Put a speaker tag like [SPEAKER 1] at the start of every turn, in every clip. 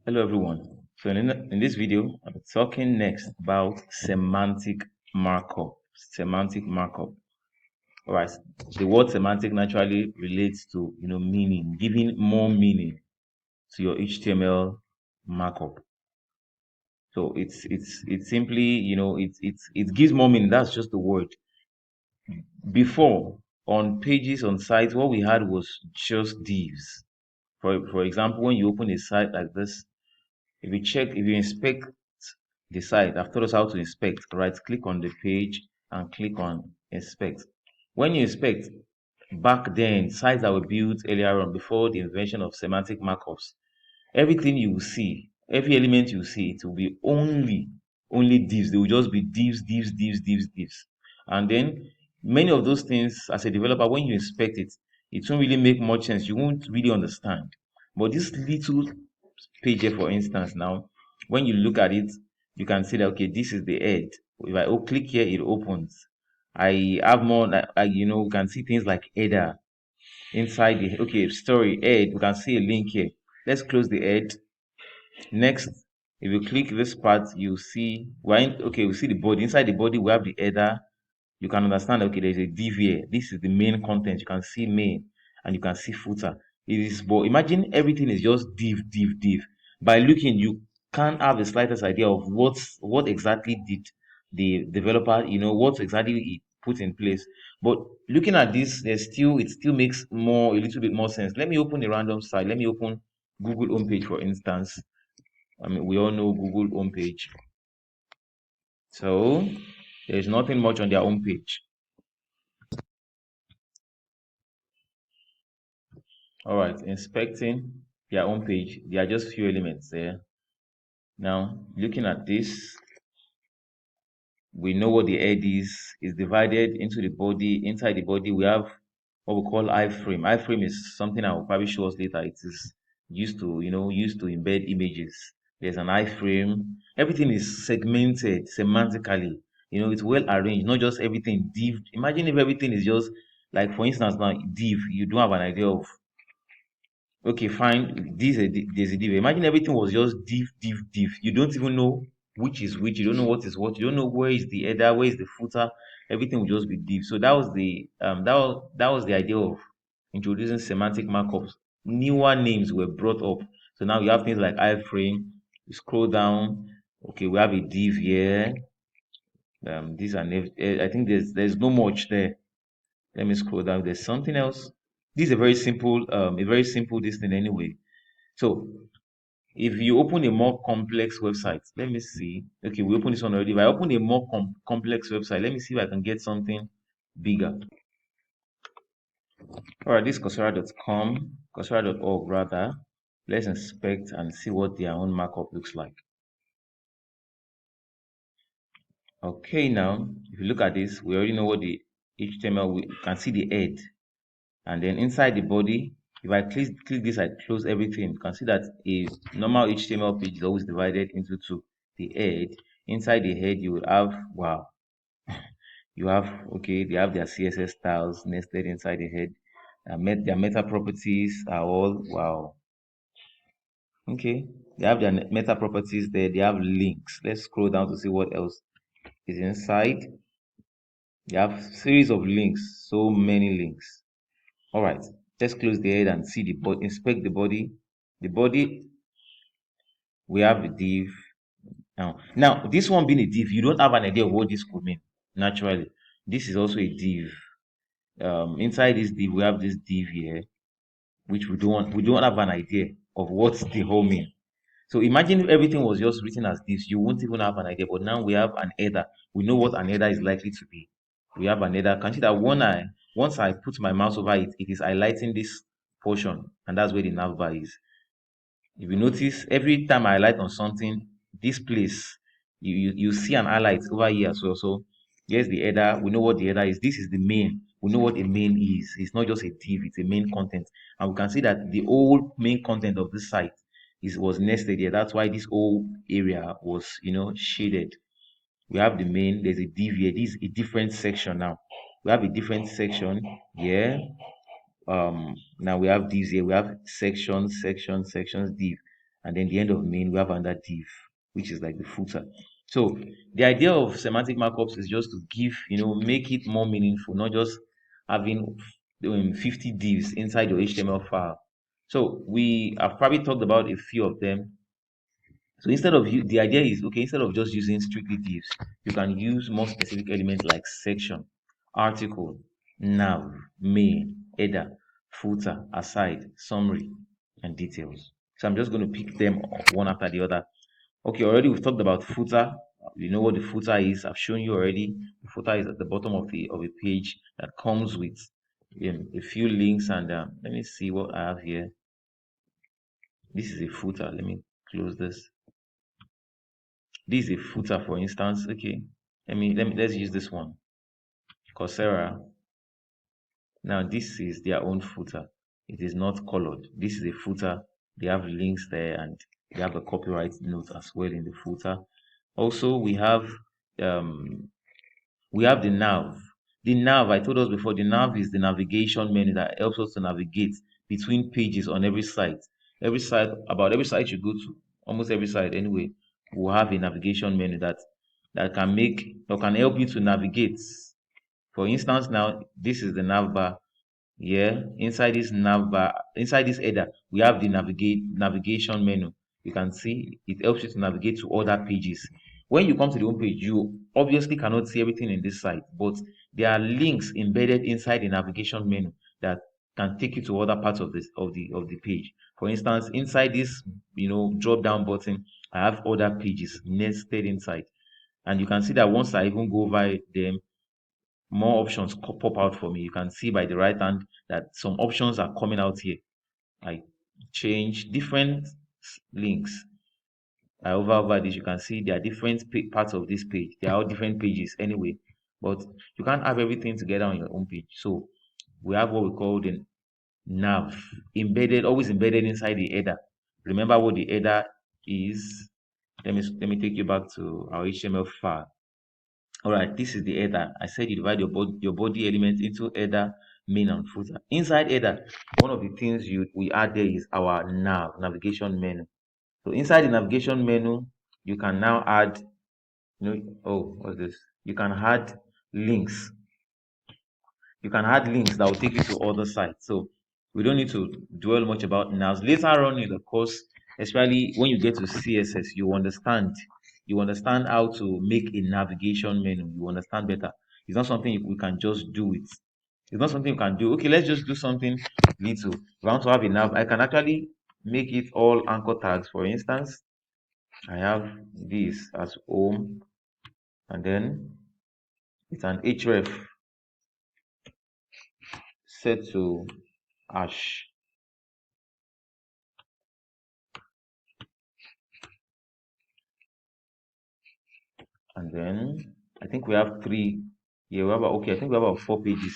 [SPEAKER 1] Hello everyone. So in this video, I'm talking next about semantic markup. Semantic markup. All right. The word semantic naturally relates to meaning, giving more meaning to your HTML markup. So it's simply it gives more meaning. That's just the word. Before on pages on sites, what we had was just divs. For example, when you open a site like this, if you inspect the site, I've taught us how to inspect. Right click on the page and click on inspect. When you inspect, back then, sites that were built earlier on before the invention of semantic markups, everything you will see, every element you see, it will be only divs. They will just be divs. And then many of those things, as a developer, when you inspect it, it won't really make much sense. You won't really understand. But this little page here, for instance, now when you look at it, you can see that okay, this is the head. If I click here, it opens. I have more like you can see things like header inside the story head. We can see a link here. Let's close the head. Next, if you click this part, you see we see the body. Inside the body, we have the header. You can understand, okay, there's a div here. This is the main content. You can see main and you can see footer. It is, but imagine everything is just div. By looking, you can't have the slightest idea of what exactly did the developer, what exactly he put in place. But looking at this, it still makes a little bit more sense. Let me open a random site. Let me open Google homepage, for instance. I mean, we all know Google homepage. So there's nothing much on their homepage. All right, inspecting their own page, there are just few elements there. Now, looking at this, we know what the head is divided into the body. Inside the body, we have what we call iframe. Iframe is something I will probably show us later. It is used to embed images. There's an iframe. Everything is segmented semantically. It's well arranged, not just everything div. Imagine if everything is just like, for instance, now div, you don't have an idea of. Okay, fine. There's a div. Imagine everything was just div. You don't even know which is which. You don't know what is what. You don't know where is the header, where is the footer. Everything will just be div. So that was the idea of introducing semantic markups. Newer names were brought up. So now you have things like iframe. You scroll down. Okay, we have a div here. These are I think there's no much there. Let me scroll down. There's something else. This is a very simple this thing anyway. So if you open a more complex website, let me see. Okay, we opened this one already. If I open a more complex website, let me see if I can get something bigger. All right, this is Coursera.com, Coursera.org rather. Let's inspect and see what their own markup looks like. Okay, now if you look at this, we already know what the HTML. We can see the head, and then inside the body, if I click this, I close everything. You can see that a normal HTML page is always divided into two. The head, inside the head, you will have, wow, you have, okay, they have their CSS styles nested inside the head. Their meta properties are all, wow, okay. They have their meta properties there. They have links. Let's scroll down to see what else is inside. They have series of links, so many links. All right, let's close the head and see the body, inspect the body. The body, we have the div. Now, this one being a div, you don't have an idea of what this could mean. Naturally, this is also a div. Inside this div, we have this div here, which we don't have an idea of what the whole mean. So imagine if everything was just written as this, you won't even have an idea. But now we have an header. We know what an header is likely to be. We have an header. Can see that once I put my mouse over it, it is highlighting this portion, and that's where the navbar is. If you notice, every time I highlight on something, this place, you see an highlight over here as well. So here's the header. We know what the header is. This is the main. We know what a main is. It's not just a div, it's a main content. And we can see that the whole main content of this site was nested here. That's why this whole area was, shaded. We have the main, there's a div here. This is a different section now. We have a different section here. Now we have divs here. We have sections, div, and then the end of main, we have another div, which is like the footer. So the idea of semantic markups is just to give, make it more meaningful, not just having 50 divs inside your HTML file. So we have probably talked about a few of them. So instead of the idea is, okay, instead of just using strictly divs, you can use more specific elements like section, article, nav, main, header, footer, aside, summary, and details. So I'm just going to pick them one after the other. Okay, already we've talked about footer. You know what the footer is. I've shown you already. The footer is at the bottom of a page that comes with a few links. And let me see what I have here. This is a footer. Let me close this. This is a footer, for instance. Okay, let's use this one. Coursera. Now this is their own footer. It is not colored. This is a footer. They have links there and they have a copyright note as well in the footer. Also, we have the nav. The nav, I told us before, the nav is the navigation menu that helps us to navigate between pages on every site. About every site you go to, almost every site anyway, will have a navigation menu that can help you to navigate. For instance, now this is the nav bar. Yeah, inside this nav bar, inside this header, we have the navigation menu. You can see it helps you to navigate to other pages. When you come to the home page, you obviously cannot see everything in this site, but there are links embedded inside the navigation menu that can take you to other parts of the page. For instance, inside this drop down button, I have other pages nested inside, and you can see that once I even go over them, more options pop out for me. You can see by the right hand that some options are coming out here. I change different links. I over this. You can see there are different parts of this page. They are all different pages anyway, but you can't have everything together on your own page. So we have what we call the nav always embedded inside the header. Remember what the header is. Let me take you back to our HTML file. All right, this is the header. I said you divide your body element into header, main, and footer. Inside header, one of the things we add there is our navigation menu. So inside the navigation menu, you can now add, what's this? You can add links. You can add links that will take you to other sites. So we don't need to dwell much about navs. Later on in the course, especially when you get to CSS, you understand how to make a navigation menu. You understand better. It's not something we can just do it. It's not something you can do. Okay, let's just do something little. If I want to have a nav, I can actually make it all anchor tags. For instance, I have this as home, and then it's an href set to hash. And then I think we have three. Yeah, I think we have about 4 pages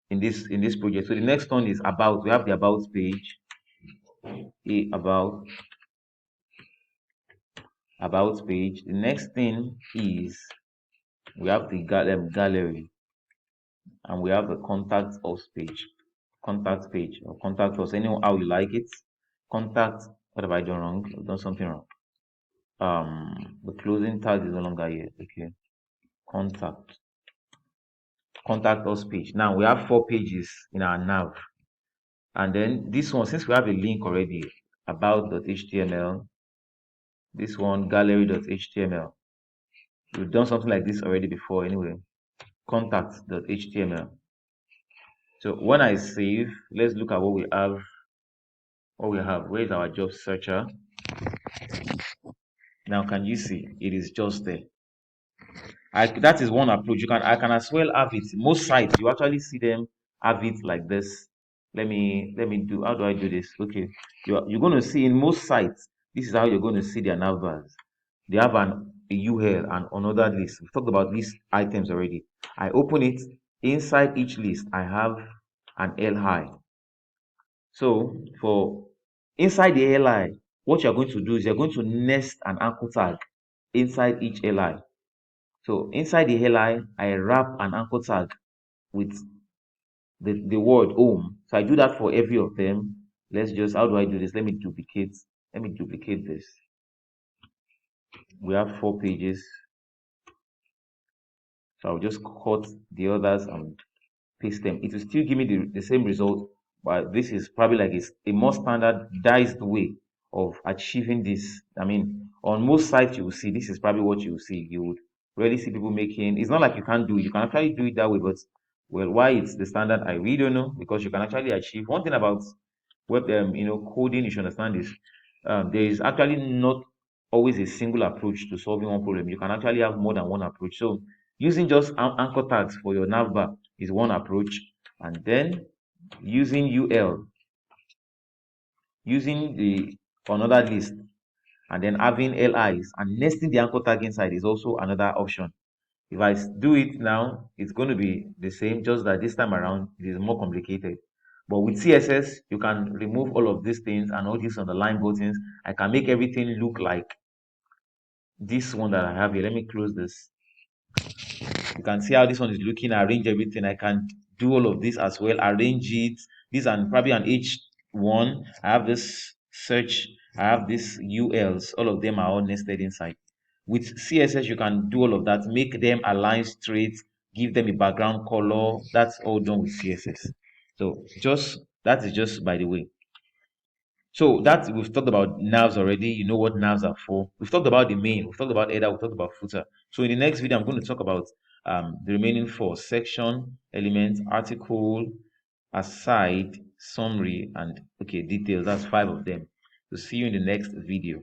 [SPEAKER 1] in this project. So the next one is about. We have the about page, about page. The next thing is we have the gallery, and we have the contact us page, or contact us, anyhow how you like it. Contact. What have I done wrong? I've done something wrong. The closing tag is no longer here. Okay, contact us page. Now we have 4 pages in our nav. And then this one, since we have a link already, about.html, this one, gallery.html. We've done something like this already before anyway. Contact.html. So when I save, let's look at what we have. Where is our job searcher? Now, can you see? It is just there. That is one approach. I can as well have it. Most sites, you actually see them have it like this. Let me do. How do I do this? Okay, you're going to see in most sites. This is how you're going to see their navbars. They have a UL and another list. We've talked about list items already. I open it. Inside each list, I have an li. So for inside the li, what you're going to do is you're going to nest an anchor tag inside each li. So inside the li, I wrap an anchor tag with the word home. So I do that for every of them. How do I do this? Let me duplicate Let me duplicate this. We have 4 pages, so I'll just cut the others and paste them. It will still give me the same result, but this is probably like it's a more standardized way of achieving this. I mean, on most sites you will see this is probably what you will see. You would rarely see people making. It's not like you can't do it. You can actually do it that way, but well, why it's the standard, I really don't know, because you can actually achieve one thing about web, coding. You should understand is there is actually not always a single approach to solving one problem. You can actually have more than one approach. So using just anchor tags for your navbar is one approach, and then using UL, using the another list, and then having LIs and nesting the anchor tag inside is also another option. If I do it now, it's going to be the same, just that this time around it is more complicated. But with CSS, you can remove all of these things and all these underline buttons. I can make everything look like this one that I have here. Let me close this. You can see how this one is looking. Arrange everything. I can do all of this as well. Arrange it. This and probably an H1. I have this search. I have this ULs. All of them are all nested inside. With CSS, you can do all of that. Make them align straight. Give them a background color. That's all done with CSS. So just that is just by the way. So that we've talked about navs already. You know what navs are for. We've talked about the main. We've talked about header. We've talked about footer. So in the next video, I'm going to talk about the remaining 4: section, element, article, aside, summary, and okay, details. That's 5 of them. So see you in the next video.